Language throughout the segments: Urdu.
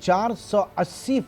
480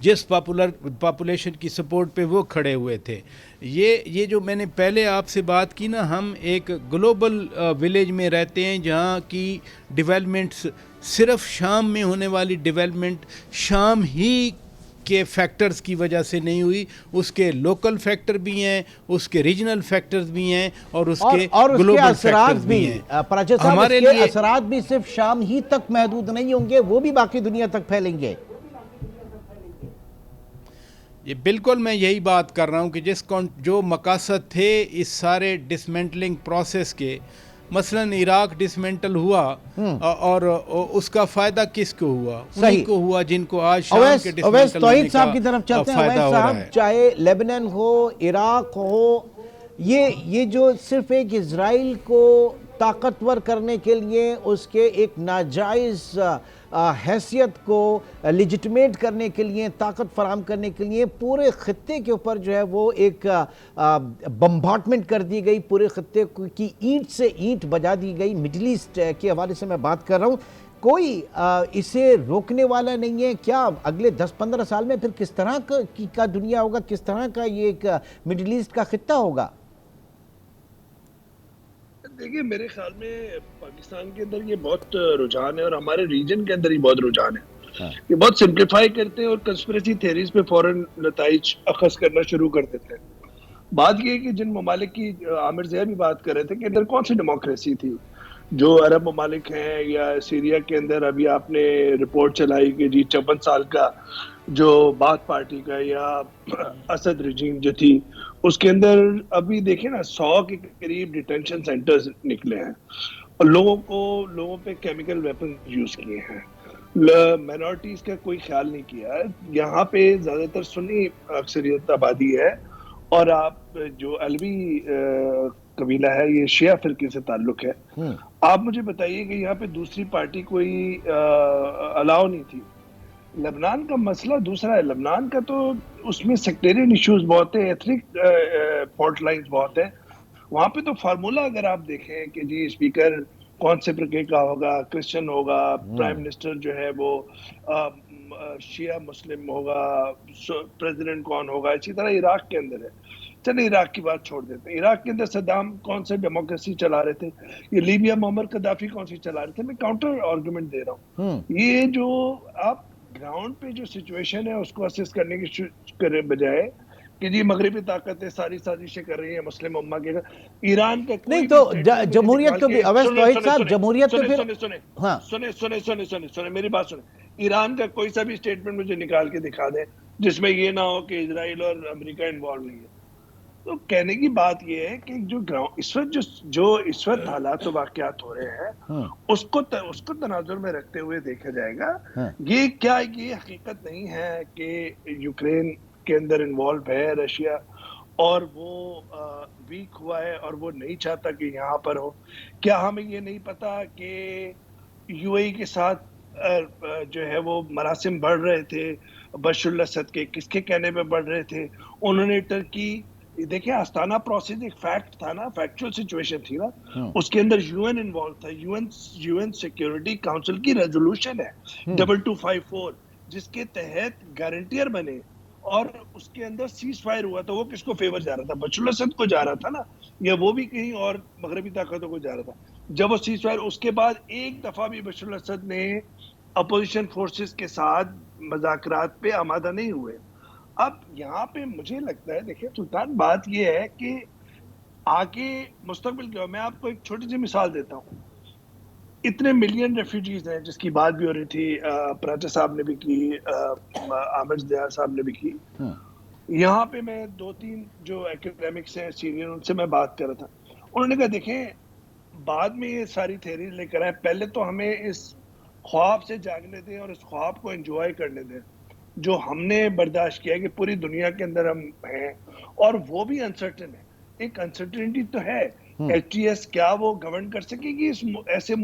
جس پاپولیشن کی سپورٹ پہ وہ کھڑے ہوئے تھے. یہ جو میں نے پہلے آپ سے بات کی نا, ہم ایک گلوبل ولیج میں رہتے ہیں جہاں کی ڈیولپمنٹس صرف شام میں ہونے والی ڈیولپمنٹ شام ہی کے فیکٹرز کی وجہ سے نہیں ہوئی, اس کے لوکل فیکٹر بھی ہیں, اس کے ریجنل فیکٹرز بھی ہیں, اور اس کے گلوبل فیکٹرز بھی ہیں. پراچا صاحب, اس کے اثرات بھی صرف شام ہی تک محدود نہیں ہوں گے, وہ بھی باقی دنیا تک پھیلیں گے. یہ بالکل میں یہی بات کر رہا ہوں کہ جو مقاصد تھے اس سارے ڈسمنٹلنگ پروسیس کے, مثلا عراق ڈسمنٹل ہوا اور اس کا فائدہ کس کو ہوا؟ انہیں کو ہوا جن کو آج شام کے ڈسمنٹل ہونے کا فائدہ ہو رہا ہے. چاہے لیبنان ہو, عراق ہو, یہ جو صرف ایک اسرائیل کو طاقتور کرنے کے لیے, اس کے ایک ناجائز حیثیت کو لیجٹمیٹ کرنے کے لیے, طاقت فراہم کرنے کے لیے پورے خطے کے اوپر جو ہے وہ ایک بمبارڈمنٹ کر دی گئی, پورے خطے کی اینٹ سے اینٹ بجا دی گئی. مڈل ایسٹ کے حوالے سے میں بات کر رہا ہوں. کوئی اسے روکنے والا نہیں ہے کیا؟ اگلے 10-15 سال میں پھر کس طرح کا دنیا ہوگا, کس طرح کا یہ ایک مڈل ایسٹ کا خطہ ہوگا؟ دیکھیں, میرے خیال میں پاکستان کے اندر یہ بہت رجحان ہے, اور ہمارے ریجن کے اندر ہی بہت رجحان ہے. یہ بہت سمپلیفائی کرتے ہیں اور کنسپریسی تھیریز پہ فوراً نتائج اخذ کرنا شروع کر دیتے ہیں. بات یہ ہے کہ جن ممالک کی عامر ضیاء بھی بات کر رہے تھے کہ اندر کون سی ڈیموکریسی تھی, جو عرب ممالک ہیں یا سیریا کے اندر ابھی آپ نے رپورٹ چلائی کہ جی 54 سال کا جو بات پارٹی کا یا اسد رجیم جو تھی, اس کے اندر ابھی دیکھیں نا 100 کے قریب ڈیٹینشن سینٹرز نکلے ہیں, اور لوگوں پہ کیمیکل ویپن یوز کیے ہیں. مائنورٹیز کا کوئی خیال نہیں کیا ہے. یہاں پہ زیادہ تر سنی اکثریت آبادی ہے, اور آپ جو علوی قبیلہ ہے یہ شیعہ فرقے سے تعلق ہے. آپ مجھے بتائیے کہ یہاں پہ دوسری پارٹی کوئی الاؤ نہیں تھی. لبنان کا مسئلہ دوسرا ہے. لبنان کا تو اس میں سیکٹیرین ایشوز بہت ہیں, ایتھنک فالٹ لائنز بہت ہیں. وہاں پہ تو فارمولا اگر آپ دیکھیں کہ جی اسپیکر کون سے فرقے کا ہوگا, کرسچن ہوگا, پرائم منسٹر جو ہے وہ شیعہ مسلم ہوگا, پریزیڈنٹ کون ہوگا, اسی طرح عراق کے اندر ہے. چلیں عراق کی بات چھوڑ دیتے ہیں. عراق کے اندر صدام کون سے ڈیموکریسی چلا رہے تھے, یہ لیبیا معمر قذافی کون سی چلا رہے تھے. میں کاؤنٹر آرگومنٹ دے رہا ہوں. یہ جو آپ گراؤنڈ پہ جو سچویشن ہے اس کو اسیس کرنے کی بجائے کہ جی مغربی طاقتیں ساری سازشیں کر رہی ہیں مسلم امہ کے, ایران کا نہیں تو جمہوریت تو بھی اویس توحید صاحب, جمہوریت تو پھر سنیں میری بات سنیں. ایران کا کوئی سا بھی اسٹیٹمنٹ مجھے نکال کے دکھا دیں جس میں یہ نہ ہو کہ اسرائیل اور امریکہ انوالو نہیں ہے. تو کہنے کی بات یہ ہے کہ جو اس وقت حالات و واقعات ہو رہے ہیں اس کو تناظر میں رکھتے ہوئے دیکھا جائے گا. یہ حقیقت نہیں ہے کہ یوکرین کے اندر انوالو ہے رشیا, اور وہ ویک ہوا ہے اور وہ نہیں چاہتا کہ یہاں پر ہو. کیا ہمیں یہ نہیں پتا کہ یو اے ای کے ساتھ جو ہے وہ مراسم بڑھ رہے تھے بشار الاسد کے, کس کے کہنے پہ بڑھ رہے تھے؟ انہوں نے ترکی, دیکھیں آستانہ پروسیس ایک فیکٹ تھا نا, فیکچوئل سچویشن تھی نا, اس کے اندر یو این انوالو تھا. یو این سیکیورٹی کاؤنسل کی ریزولوشن ہے 2254 جس کے تحت گارنٹیئر بنے, اور اس کے اندر سیز فائر ہوا تھا. وہ کس کو فیور جا رہا تھا؟ بشار الاسد کو جا رہا تھا نا, یا وہ بھی کہیں اور مغربی طاقتوں کو جا رہا تھا. جب وہ سیز فائر, اس کے بعد ایک دفعہ بھی بشار الاسد نے اپوزیشن فورسز کے ساتھ مذاکرات پہ آمادہ نہیں ہوئے. اب یہاں پہ مجھے لگتا ہے, دیکھیں سلطان, بات یہ ہے کہ آگے مستقبل کیا. میں آپ کو ایک چھوٹی سی مثال دیتا ہوں. اتنے ملین ریفیوجیز ہیں جس کی بات بھی ہو رہی تھی, پراچا صاحب نے بھی کی, عامر ضیاء صاحب نے بھی کی. یہاں پہ میں 2-3 جو ایکیڈیمکس ہیں سینئر, ان سے میں بات کر رہا تھا. انہوں نے کہا دیکھیں بعد میں یہ ساری تھیریز لے کر آئے, پہلے تو ہمیں اس خواب سے جاگنے دیں اور اس خواب کو انجوائے کرنے دیں جو ہم نے برداشت کیا کہ پوری دنیا کے اندر ہم ہیں, اور وہ بھی انسرٹن ہے. ایک انسرٹنٹی تو ہے. ایچ ٹی ایس کیا وہ گورن کر سکے گی ایسے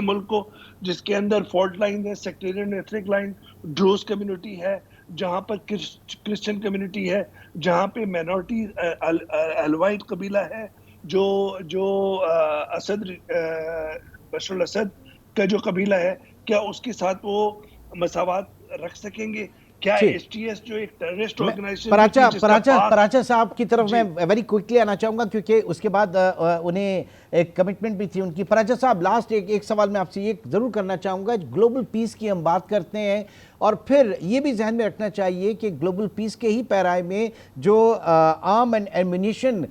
ملک کو جس کے اندر فالٹ لائن ہے, سیکٹیرین ایتھنک لائن, ڈروز کمیونٹی ہے, جہاں پر کرسچن کمیونٹی ہے, جہاں پہ مائنورٹی الوائٹ قبیلہ ہے, جو بشار الاسد کا جو قبیلہ ہے, کیا اس کے ساتھ وہ مساوات رکھ سکیں گے؟ کیا ٹھیک ایس ٹی ایس جو ایک ٹیررسٹ آرگنائزیشن پراچا صاحب کی طرف میں ویری کوئکلی آنا چاہوں گا کیونکہ اس کے بعد انہیں ایک کمٹمنٹ بھی تھی ان کی. پراچا صاحب لاسٹ ایک سوال میں آپ سے یہ ضرور کرنا چاہوں گا. گلوبل پیس کی ہم بات کرتے ہیں اور پھر یہ بھی ذہن میں رکھنا چاہیے کہ گلوبل پیس کے ہی پیرائے میں جو آرم اینڈ ایمونیشن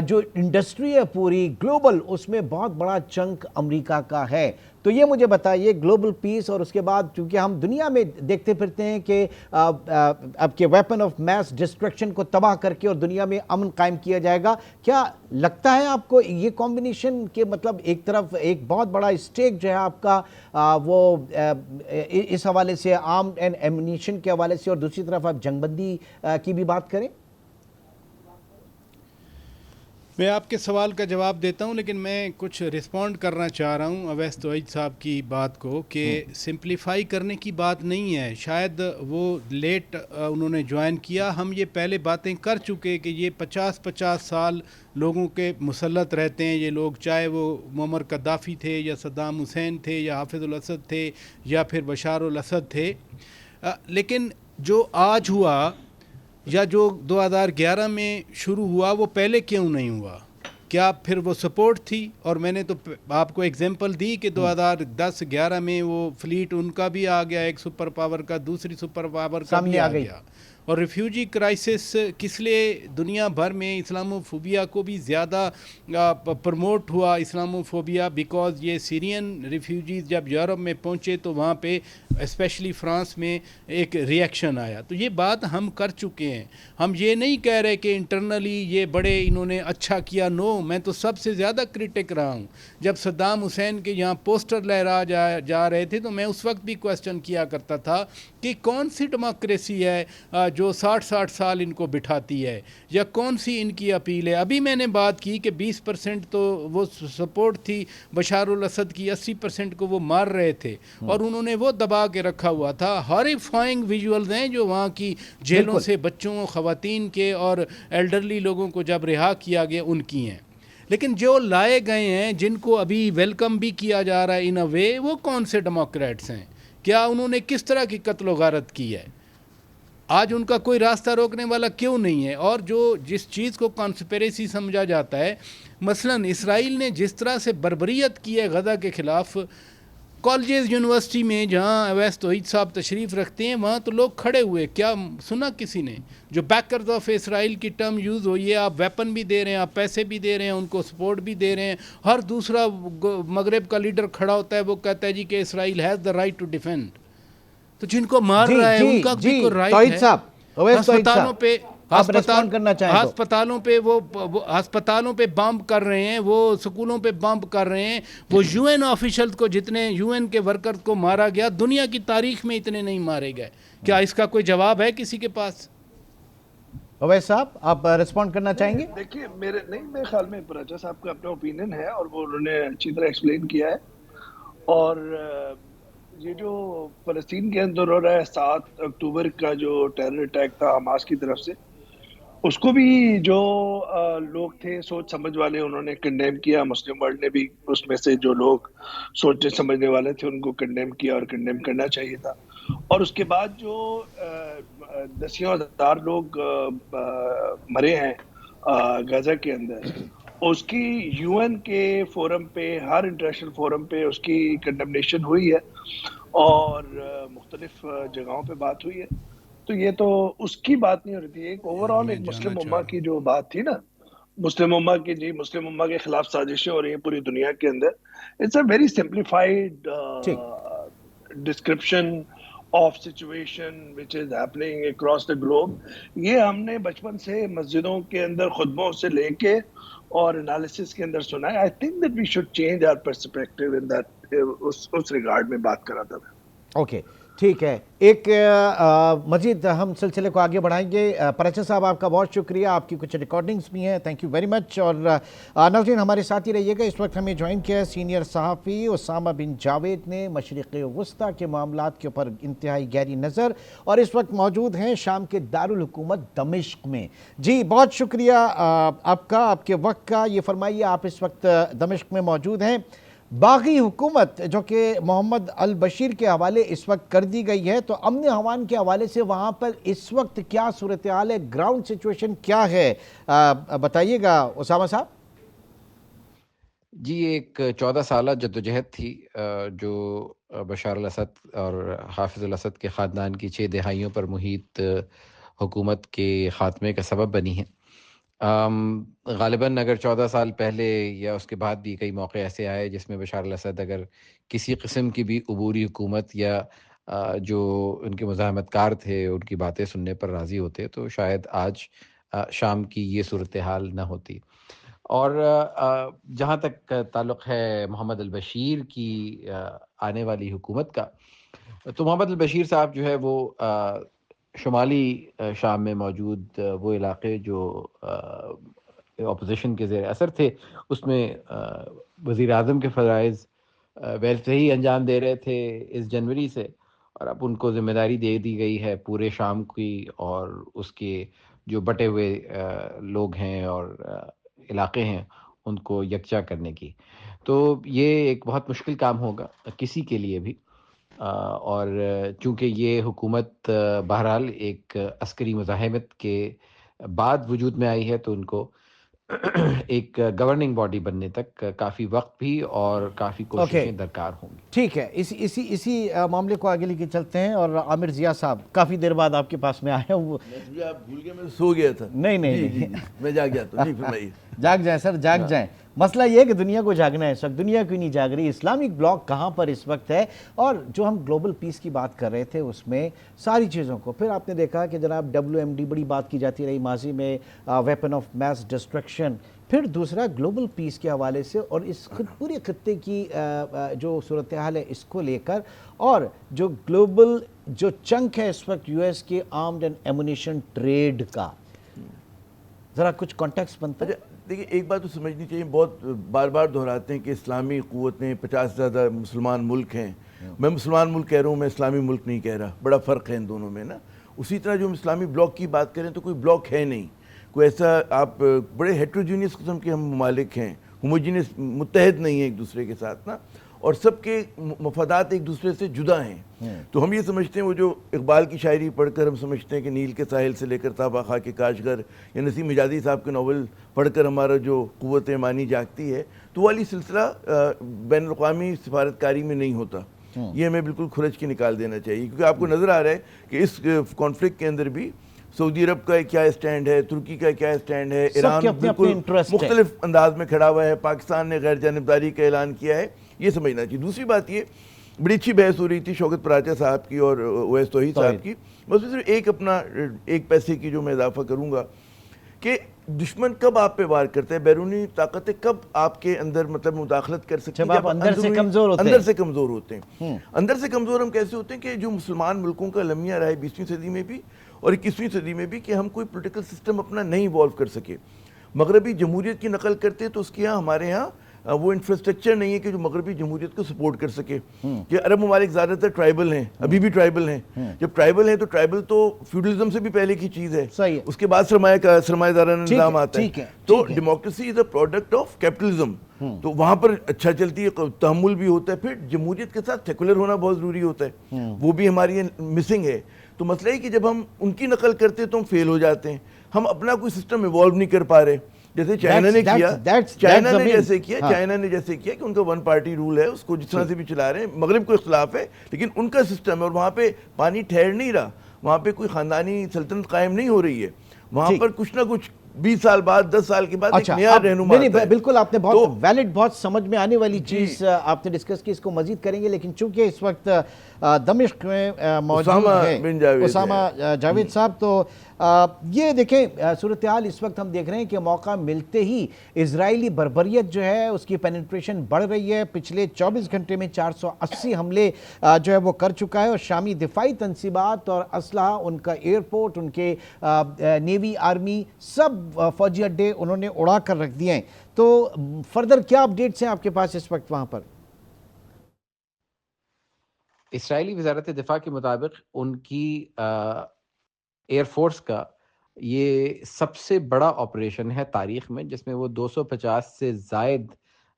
جو انڈسٹری ہے پوری گلوبل, اس میں بہت بڑا چنک امریکہ کا ہے. تو یہ مجھے بتائیے گلوبل پیس اور اس کے بعد چونکہ ہم دنیا میں دیکھتے پھرتے ہیں کہ اب کے ویپن آف میس ڈسٹرکشن کو تباہ کر کے اور دنیا میں امن قائم کیا جائے گا, کیا لگتا ہے آپ کو یہ کمبینیشن کے مطلب ایک طرف ایک بہت بڑا اسٹیک جو ہے آپ کا وہ اس حوالے سے آرم اینڈ ایمونیشن کے حوالے سے اور دوسری طرف آپ جنگ بندی کی بھی بات کریں؟ میں آپ کے سوال کا جواب دیتا ہوں لیکن میں کچھ رسپونڈ کرنا چاہ رہا ہوں اویس توحید صاحب کی بات کو کہ سمپلیفائی کرنے کی بات نہیں ہے. شاید وہ لیٹ انہوں نے جوائن کیا, ہم یہ پہلے باتیں کر چکے کہ یہ 50 سال لوگوں کے مسلط رہتے ہیں یہ لوگ, چاہے وہ معمر قذافی تھے یا صدام حسین تھے یا حافظ الاسد تھے یا پھر بشار الاسد تھے. لیکن جو آج ہوا یا جو 2011 میں شروع ہوا وہ پہلے کیوں نہیں ہوا؟ کیا پھر وہ سپورٹ تھی؟ اور میں نے تو آپ کو ایگزامپل دی کہ 2010-11 میں وہ فلیٹ ان کا بھی آ گیا, ایک سپر پاور کا دوسری سپر پاور کا بھی آ گیا. اور ریفیوجی کرائسس کس لیے دنیا بھر میں اسلاموفوبیا کو بھی زیادہ پروموٹ ہوا, اسلاموفوبیا بیکاز یہ سیرین ریفیوجیز جب یورپ میں پہنچے تو وہاں پہ اسپیشلی فرانس میں ایک ریئیکشن آیا. تو یہ بات ہم کر چکے ہیں, ہم یہ نہیں کہہ رہے کہ انٹرنلی یہ بڑے انہوں نے اچھا کیا. نو, میں تو سب سے زیادہ کرٹک رہا ہوں. جب صدام حسین کے یہاں پوسٹر لہرا جا رہے تھے تو میں اس وقت بھی کوسچن کیا کرتا تھا کہ کون سی ڈیموکریسی ہے جو 60 سال ان کو بٹھاتی ہے, یا کون سی ان کی اپیل ہے. ابھی میں نے بات کی کہ 20% تو وہ سپورٹ تھی بشار الاسد کی, 80% کو وہ مار رہے تھے اور انہوں نے وہ دبا کے رکھا ہوا تھا. ہاریفائنگ ویژولز ہیں جو وہاں کی جیلوں سے بچوں خواتین کے اور ایلڈرلی لوگوں کو جب رہا کیا گیا ان کی ہیں. لیکن جو لائے گئے ہیں جن کو ابھی ویلکم بھی کیا جا رہا ہے ان اے وے, وہ کون سے ڈیموکریٹس ہیں؟ کیا انہوں نے کس طرح کی قتل و غارت کی ہے؟ آج ان کا کوئی راستہ روکنے والا کیوں نہیں ہے؟ اور جس چیز کو کانسپیریسی سمجھا جاتا ہے, مثلا اسرائیل نے جس طرح سے بربریت کی ہے غزہ کے خلاف, کالجز یونیورسٹی میں جہاں اویس توحید صاحب تشریف رکھتے ہیں وہاں تو لوگ کھڑے ہوئے, کیا سنا کسی نے؟ جو بیکرز آف اسرائیل کی ٹرم یوز ہوئی ہے, آپ ویپن بھی دے رہے ہیں, آپ پیسے بھی دے رہے ہیں, ان کو سپورٹ بھی دے رہے ہیں. ہر دوسرا مغرب کا لیڈر کھڑا ہوتا ہے, وہ کہتا ہے جی کہ Israel has the right to defend. تو جن کو مار رہا ہے ان کا بھی کوئی رائٹ ہے. ہسپتالوں پہ بمب کر رہے ہیں, وہ سکولوں پہ بمب کر رہے ہیں, وہ یو این آفیشلز کو جتنے یو این کے ورکر کو مارا گیا دنیا کی تاریخ میں اتنے نہیں مارے گئے. کیا اس کا کوئی جواب ہے کسی کے پاس؟ اویس صاحب آپ رسپونڈ کرنا چاہیں گے؟ دیکھیے میرے خیال میں پراچا صاحب کا اپنا اوپینین ہے اور وہ انہوں نے اچھی طرح ایکسپلین کیا ہے. اور یہ جو فلسطین کے اندر ہو رہا ہے 7 اکتوبر کا جو ٹیرر اٹیک تھا حماس کی طرف سے, اس کو بھی جو لوگ تھے سوچ سمجھ والے انہوں نے کنڈیم کیا. مسلم ورلڈ نے بھی اس میں سے جو لوگ سوچنے سمجھنے والے تھے ان کو کنڈیم کیا اور کنڈیم کرنا چاہیے تھا. اور اس کے بعد جو 10,000 لوگ مرے ہیں غزہ کے اندر, اس کی یو این کے فورم پہ, ہر انٹرنیشنل فورم پہ اس کی کنڈمنیشن ہوئی ہے اور مختلف جگہوں پہ بات ہوئی ہے. تو یہ تو اس کی بات نہیں ہو رہی تھی, ایک اوور آل ایک مسلم امہ کی جو بات تھی نا, مسلم امہ کی, مسلم امہ کے خلاف سازشیں ہو رہی ہیں پوری دنیا کے اندر. It's a very simplified description of situation which is happening across the globe. یہ ہم نے بچپن سے مسجدوں کے اندر خطبوں سے لے کے اور انالیسس کے اندر سنا ہے. I think that we should change our perspective in that, اس ریگارڈ میں بات کر رہا تھا میں. اوکے ٹھیک ہے, ایک مزید ہم سلسلے کو آگے بڑھائیں گے. پراچا صاحب آپ کا بہت شکریہ, آپ کی کچھ ریکارڈنگز بھی ہیں, تھینک یو ویری مچ. اور ناظرین ہمارے ساتھ ہی رہیے گا. اس وقت ہمیں جوائن کیا ہے سینئر صحافی اسامہ بن جاوید نے, مشرق وسطیٰ کے معاملات کے اوپر انتہائی گہری نظر, اور اس وقت موجود ہیں شام کے دارالحکومت دمشق میں. جی بہت شکریہ آپ کا, آپ کے وقت کا. یہ فرمائیے آپ اس وقت دمشق میں موجود ہیں, باغی حکومت جو کہ محمد البشیر کے حوالے اس وقت کر دی گئی ہے، تو امن امان کے حوالے سے وہاں پر اس وقت کیا صورتحال ہے، گراؤنڈ سچویشن کیا ہے، بتائیے گا اسامہ صاحب۔ جی، ایک 14 سالہ جدوجہد تھی جو بشار الاسد اور حافظ الاسد کے خاندان کی 6 دہائیوں پر محیط حکومت کے خاتمے کا سبب بنی ہے۔ غالباً اگر 14 سال پہلے یا اس کے بعد بھی کئی موقع ایسے آئے جس میں بشار الاسد اگر کسی قسم کی بھی عبوری حکومت یا جو ان کے مزاحمت کار تھے ان کی باتیں سننے پر راضی ہوتے تو شاید آج شام کی یہ صورتحال نہ ہوتی۔ اور جہاں تک تعلق ہے محمد البشیر کی آنے والی حکومت کا، تو محمد البشیر صاحب جو ہے وہ شمالی شام میں موجود وہ علاقے جو اپوزیشن کے زیر اثر تھے اس میں وزیر اعظم کے فرائض ویسے ہی انجام دے رہے تھے اس جنوری سے، اور اب ان کو ذمہ داری دے دی گئی ہے پورے شام کی اور اس کے جو بٹے ہوئے لوگ ہیں اور علاقے ہیں ان کو یکجا کرنے کی۔ تو یہ ایک بہت مشکل کام ہوگا کسی کے لیے بھی، اور چونکہ یہ حکومت بہرحال ایک عسکری مزاحمت کے بعد وجود میں آئی ہے تو ان کو ایک گورننگ باڈی بننے تک کافی وقت بھی اور کافی کوششیں درکار ہوں گی۔ ٹھیک ہے، اسی معاملے کو آگے لے کے چلتے ہیں، اور عامر ضیاء صاحب کافی دیر بعد آپ کے پاس میں آیا ہوں۔ آپ بھول گئے، میں سو گیا تھا۔ نہیں میں جاگ گیا تھا۔ جاگ جائیں سر، جاگ جائیں۔ مسئلہ یہ ہے کہ دنیا کو جاگنا ہے اس وقت، دنیا کیوں نہیں جاگ رہی؟ اسلامک بلاک کہاں پر اس وقت ہے؟ اور جو ہم گلوبل پیس کی بات کر رہے تھے اس میں ساری چیزوں کو پھر آپ نے دیکھا کہ جناب WMD بڑی بات کی جاتی رہی ماضی میں، ویپن آف میس ڈسٹرکشن، پھر دوسرا گلوبل پیس کے حوالے سے اور اس پورے خطے کی جو صورتحال ہے اس کو لے کر، اور جو گلوبل جو چنک ہے اس وقت US کے آرمڈ اینڈ ایمونیشن ٹریڈ کا، ذرا کچھ کانٹیکسٹ بنتا ہے۔ دیکھیں، ایک بات تو سمجھنی چاہیے، بہت بار بار دہراتے ہیں کہ اسلامی قوتیں 50 سے زیادہ مسلمان ملک ہیں۔ میں مسلمان ملک کہہ رہا ہوں، میں اسلامی ملک نہیں کہہ رہا، بڑا فرق ہے ان دونوں میں نا۔ اسی طرح جو ہم اسلامی بلاک کی بات کریں تو کوئی بلاک ہے نہیں، کوئی ایسا، آپ بڑے ہیٹروجینس قسم کے ہم ممالک ہیں، ہوموجینس، متحد نہیں ہیں ایک دوسرے کے ساتھ نا، اور سب کے مفادات ایک دوسرے سے جدا ہیں۔ تو ہم یہ سمجھتے ہیں، وہ جو اقبال کی شاعری پڑھ کر ہم سمجھتے ہیں کہ نیل کے ساحل سے لے کر تابا خاک کے کاشغر، یا نسیم حجازی صاحب کے ناول پڑھ کر ہمارا جو قوت ایمانی جاگتی ہے، تو وہ والی سلسلہ بین الاقوامی سفارتکاری میں نہیں ہوتا۔ یہ ہمیں بالکل کھرچ کے نکال دینا چاہیے، کیونکہ آپ کو نظر آ رہا ہے کہ اس کانفلکٹ کے اندر بھی سعودی عرب کا کیا اسٹینڈ ہے، ترکی کا کیا اسٹینڈ ہے، ایران بالکل مختلف انداز میں کھڑا ہوا ہے، پاکستان نے غیر جانبداری کا اعلان کیا ہے، یہ سمجھنا چاہیے۔ دوسری بات یہ، بڑی اچھی بحث ہو رہی تھی شوکت پراچا صاحب کی اور اویس توحید صاحب کی، بس صرف ایک اپنا ایک پیسے کی جو میں اضافہ کروں گا کہ دشمن کب آپ پہ وار کرتا ہے، بیرونی طاقتیں کب آپ کے اندر مطلب مداخلت کر سکتی ہیں، جب آپ اندر سے کمزور ہوتے ہیں۔ اندر سے کمزور ہوتے ہیں۔ اندر سے کمزور ہم کیسے ہوتے ہیں کہ جو مسلمان ملکوں کا لمیہ رہا ہے 20ویں صدی میں بھی اور 21ویں صدی میں بھی، کہ ہم کوئی پولیٹیکل سسٹم اپنا نہیں ایوالو کر سکے۔ مغربی جمہوریت کی نقل کرتے تو اس کے یہاں ہمارے ہاں وہ انفراسٹرکچر نہیں ہے کہ جو مغربی جمہوریت کو سپورٹ کر سکے۔ کہ عرب ممالک زیادہ تر ٹرائبل ہیں، ابھی بھی ٹرائبل ہیں۔ جب ٹرائبل ہیں تو ٹرائبل تو فیوڈلزم سے بھی پہلے کی چیز ہے، اس کے بعد سرمایہ دارانہ نظام آتا ہے۔ تو democracy is a product of capitalism, تو وہاں پر اچھا چلتی ہے، تحمل بھی ہوتا ہے، پھر جمہوریت کے ساتھ سیکولر ہونا بہت ضروری ہوتا ہے، وہ بھی ہماری مسنگ ہے۔ تو مسئلہ ہے کہ جب ہم ان کی نقل کرتے تو ہم فیل ہو جاتے ہیں، ہم اپنا کوئی سسٹم ایوالو نہیں کر پا رہے۔ جیسے چائنا نے کیا، چائنا نے جیسے کیا کہ ان کا 1 پارٹی رول ہے، اس کو جس طرح سے بھی چلا رہے ہیں۔ مغرب کو اختلاف ہے لیکن ان کا سسٹم ہے، اور وہاں پہ پانی ٹھہر نہیں رہا، وہاں پہ کوئی خاندانی سلطنت قائم نہیں ہو رہی ہے، وہاں پر کچھ نہ کچھ 20 سال بعد 10 سال کے بعد ایک نیا رہنما آتا ہے۔ بالکل، آپ نے بہت ویلڈ، بہت سمجھ میں آنے والی چیز آپ نے ڈسکس کی، اس کو مزید کریں گے، لیکن چونکہ اس وقت دمشق میں موجود ہیں اسامہ جاوید صاحب، تو یہ دیکھیں صورتحال اس وقت ہم دیکھ رہے ہیں کہ موقع ملتے ہی اسرائیلی بربریت جو ہے اس کی پینیٹریشن بڑھ رہی ہے۔ پچھلے 24 گھنٹے میں 480 حملے جو ہے وہ کر چکا ہے، اور شامی دفاعی تنصیبات اور اسلحہ، ان کا ایئرپورٹ، ان کے نیوی، آرمی، سب فوجی اڈے انہوں نے اڑا کر رکھ دیے ہیں۔ تو فردر کیا اپڈیٹس ہیں آپ کے پاس اس وقت وہاں پر؟ اسرائیلی وزارت دفاع کے مطابق ان کی ایئر فورس کا یہ سب سے بڑا آپریشن ہے تاریخ میں، جس میں وہ 250 سے زائد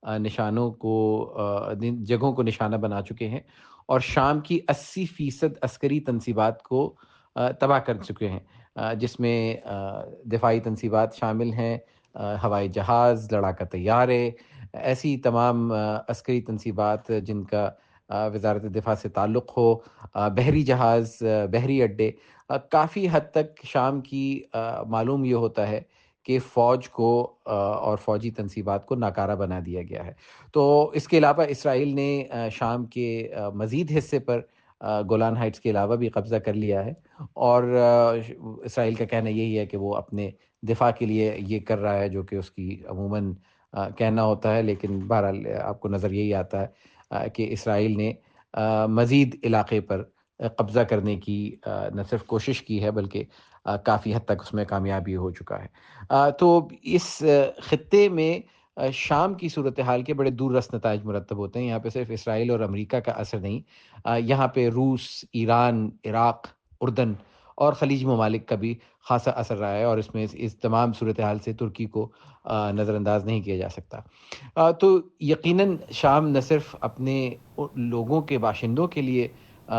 نشانوں کو جگہوں کو نشانہ بنا چکے ہیں اور شام کی 80% عسکری تنصیبات کو تباہ کر چکے ہیں، جس میں دفاعی تنصیبات شامل ہیں، ہوائی جہاز، لڑاکا طیارے، ایسی تمام عسکری تنصیبات جن کا وزارت دفاع سے تعلق ہو، بحری جہاز، بحری اڈے، کافی حد تک شام کی معلوم یہ ہوتا ہے کہ فوج کو اور فوجی تنصیبات کو ناکارہ بنا دیا گیا ہے۔ تو اس کے علاوہ اسرائیل نے شام کے مزید حصے پر گولان ہائٹس کے علاوہ بھی قبضہ کر لیا ہے، اور اسرائیل کا کہنا یہی ہے کہ وہ اپنے دفاع کے لیے یہ کر رہا ہے، جو کہ اس کی عموماً کہنا ہوتا ہے، لیکن بہرحال آپ کو نظر یہی آتا ہے کہ اسرائیل نے مزید علاقے پر قبضہ کرنے کی نہ صرف کوشش کی ہے بلکہ کافی حد تک اس میں کامیابی ہو چکا ہے۔ تو اس خطے میں شام کی صورتحال کے بڑے دور رس نتائج مرتب ہوتے ہیں۔ یہاں پہ صرف اسرائیل اور امریکہ کا اثر نہیں، یہاں پہ روس، ایران، عراق، اردن اور خلیجی ممالک کا بھی خاصا اثر رہا ہے، اور اس میں اس تمام صورتحال سے ترکی کو نظر انداز نہیں کیا جا سکتا۔ تو یقیناً شام نہ صرف اپنے لوگوں کے باشندوں کے لیے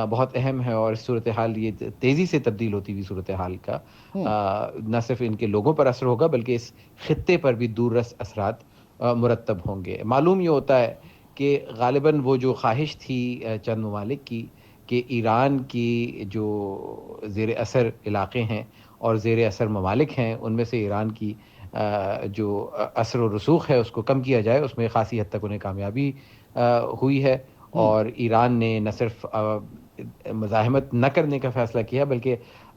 بہت اہم ہے، اور اس صورتحال یہ تیزی سے تبدیل ہوتی ہوئی صورتحال کا نہ صرف ان کے لوگوں پر اثر ہوگا بلکہ اس خطے پر بھی دور رس اثرات مرتب ہوں گے۔ معلوم یہ ہوتا ہے کہ غالباً وہ جو خواہش تھی چند ممالک کی کہ ایران کی جو زیر اثر علاقے ہیں اور زیر اثر ممالک ہیں ان میں سے ایران کی جو اثر و رسوخ ہے اس کو کم کیا جائے، اس میں خاصی حد تک انہیں کامیابی ہوئی ہے، اور ایران نے نہ صرف مزاحمت نہ کرنے کا فیصلہ کیا بلکہ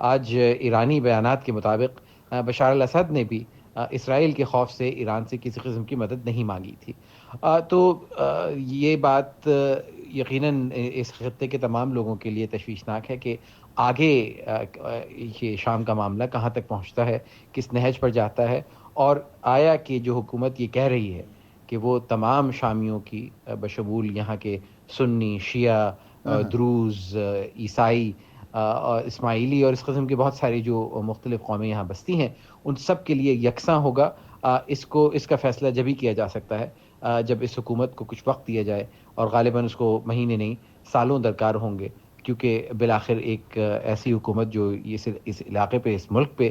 آج ایرانی بیانات کے مطابق بشار الاسد نے بھی اسرائیل کے خوف سے ایران سے کسی قسم کی مدد نہیں مانگی تھی۔ تو یہ بات یقیناً اس خطے کے تمام لوگوں کے لیے تشویشناک ہے کہ آگے یہ شام کا معاملہ کہاں تک پہنچتا ہے، کس نہج پر جاتا ہے، اور آیا کہ جو حکومت یہ کہہ رہی ہے کہ وہ تمام شامیوں کی بشمول یہاں کے سنی، شیعہ، دروز، عیسائی، اسماعیلی اور اس قسم کی بہت ساری جو مختلف قومیں یہاں بستی ہیں ان سب کے لیے یکساں ہوگا، اس کا فیصلہ جب ہی کیا جا سکتا ہے جب اس حکومت کو کچھ وقت دیا جائے، اور غالباً اس کو مہینے نہیں سالوں درکار ہوں گے، کیونکہ بالآخر ایک ایسی حکومت جو اس علاقے پہ، اس ملک پہ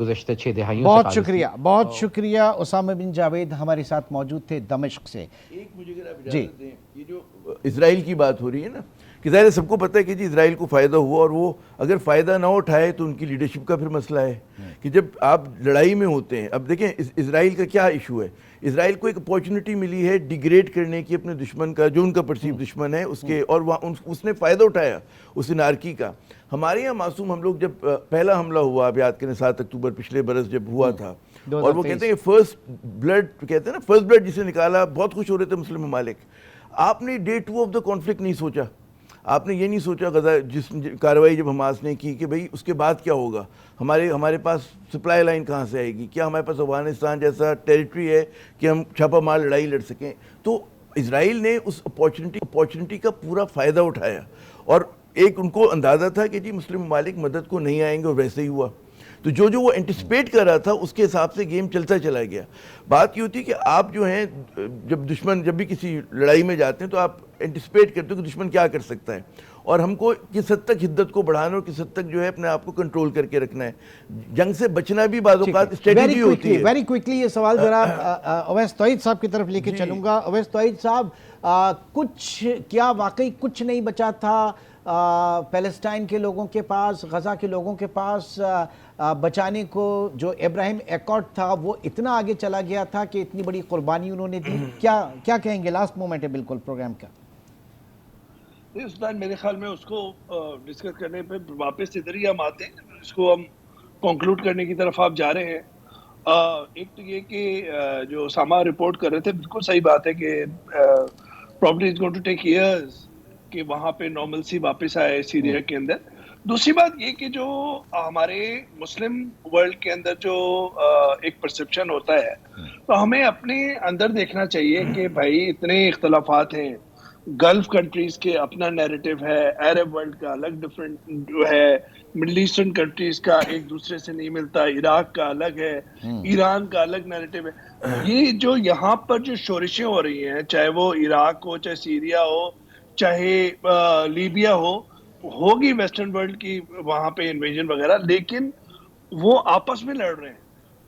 گزشتہ 6 دہائیوں سے بہت شکریہ، بہت شکریہ اسامہ بن جاوید ہمارے ساتھ موجود تھے دمشق سے۔ ایک مجھے اگر آپ اجازت دیں، یہ جو اسرائیل کی بات ہو رہی ہے نا، کہ ظاہر ہے سب کو پتہ ہے کہ جی اسرائیل کو فائدہ ہوا، اور وہ اگر فائدہ نہ اٹھائے تو ان کی لیڈرشپ کا پھر مسئلہ ہے کہ جب آپ لڑائی میں ہوتے ہیں۔ اب دیکھیں اسرائیل کا کیا ایشو ہے، اسرائیل کو ایک اپورچونٹی ملی ہے ڈیگریڈ کرنے کی اپنے دشمن کا، جو ان کا پرسیو دشمن ہے اس کے، اور اس نے فائدہ اٹھایا اس انارکی کا۔ ہمارے یہاں معصوم ہم لوگ جب پہلا حملہ ہوا، آپ یاد کریں 7 اکتوبر پچھلے برس جب ہوا تھا، اور وہ کہتے ہیں فرسٹ بلڈ، کہتے ہیں نا فرسٹ بلڈ جسے نکالا، بہت خوش ہو رہے تھے مسلم ممالک۔ آپ نے ڈے 2 آف دا کانفلکٹ نہیں سوچا، آپ نے یہ نہیں سوچا غزہ جس کارروائی جب حماس نے کی کہ بھئی اس کے بعد کیا ہوگا، ہمارے پاس سپلائی لائن کہاں سے آئے گی، کیا ہمارے پاس افغانستان جیسا ٹیریٹری ہے کہ ہم چھاپہ مار لڑائی لڑ سکیں۔ تو اسرائیل نے اس اپورچونٹی کا پورا فائدہ اٹھایا، اور ایک ان کو اندازہ تھا کہ جی مسلم ممالک مدد کو نہیں آئیں گے، اور ویسے ہی ہوا۔ تو جو وہ اینٹیسپیٹ کر رہا تھا اس کے حساب سے گیم چلتا چلا گیا۔ بات یہ ہوتی ہے کہ آپ جو ہیں جب بھی کسی لڑائی میں جاتے ہیں تو آپ اینٹیسپیٹ کرتے ہو کہ دشمن کیا کر سکتا ہے، اور ہم کو کس حد تک حدت کو بڑھانا اور کس حد تک جو ہے اپنے آپ کو کنٹرول کر کے رکھنا ہے۔ جنگ سے بچنا بھی بعض اوقات اسٹریٹجی ہوتی ہے۔ ویری کوئکلی یہ سوال ذرا اویس توحید صاحب کی طرف لے کے چلوں گا۔ اویس توحید صاحب، کیا واقعی کچھ نہیں بچا تھا پیلسٹائن کے لوگوں کے پاس، غزہ کے لوگوں کے پاس بچانے کو؟ جو ابراہیم ایکارڈ تھا وہ اتنا آگے چلا گیا تھا کہ اتنی بڑی قربانی انہوں نے دی۔ کیا کہیں گے؟ لاسٹ مومنٹ ہے بالکل پروگرام کا۔ استاد میرے خیال میں اس کو ڈسکس کرنے پہ واپس ادھر ہی ہم آتے ہیں، اس کو ہم کنکلوڈ کرنے کی طرف آپ جا رہے ہیں۔ ایک تو یہ کہ جو اسامہ رپورٹ کر رہے تھے بالکل صحیح بات ہے کہ probably it's going to take years کہ وہاں پہ نارمل سی واپس آئے سیریا کے اندر۔ دوسری بات یہ کہ جو ہمارے مسلم ورلڈ کے اندر جو ایک پرسپشن ہوتا ہے، تو ہمیں اپنے اندر دیکھنا چاہیے کہ بھائی اتنے اختلافات ہیں، گلف کنٹریز کے اپنا نیریٹو ہے، عرب ورلڈ کا الگ ڈفرینٹ ہے، مڈل ایسٹرن کنٹریز کا ایک دوسرے سے نہیں ملتا، عراق کا الگ ہے، ایران کا الگ نیریٹو ہے. یہ جو یہاں پر جو شورشیں ہو رہی ہیں، چاہے وہ عراق ہو، چاہے سیریا ہو، چاہے لیبیا ہو، ہوگی ویسٹرن ورلڈ کی وہاں پہ انویژن وغیرہ، لیکن وہ آپس میں لڑ رہے ہیں.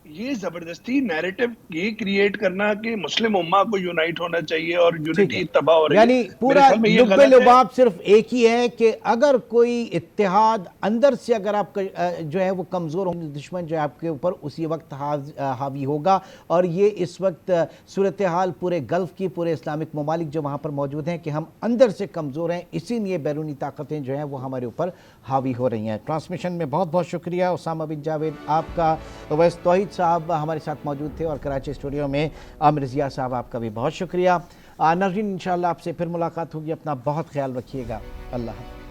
یہ زبردستی نیریٹو یہ کریٹ کرنا کہ مسلم امہ کو یونائٹ ہونا چاہیے اور ٹھیک ہے، یونٹی تباہ ہو رہی ہے، یعنی میرے پورا خیال میں یہ لب غلط ہے. لباب صرف ایک ہی ہے کہ اگر کوئی اتحاد اندر سے اگر آپ جو ہے وہ کمزور ہوں، دشمن جو ہے آپ کے اوپر اسی وقت حاوی ہوگا. اور یہ اس وقت صورتحال پورے گلف کی، پورے اسلامک ممالک جو وہاں پر موجود ہیں کہ ہم اندر سے کمزور ہیں، اسی لیے بیرونی طاقتیں جو ہیں وہ ہمارے اوپر حاوی ہو رہی ہیں. ٹرانسمیشن میں بہت بہت شکریہ اسامہ بن جاوید آپ کا. اویس توحید صاحب ہمارے ساتھ موجود تھے، اور کراچی اسٹوڈیو میں عامر ضیاء صاحب آپ کا بھی بہت شکریہ. ناظرین انشاءاللہ آپ سے پھر ملاقات ہوگی. اپنا بہت خیال رکھیے گا. اللہ حافظ.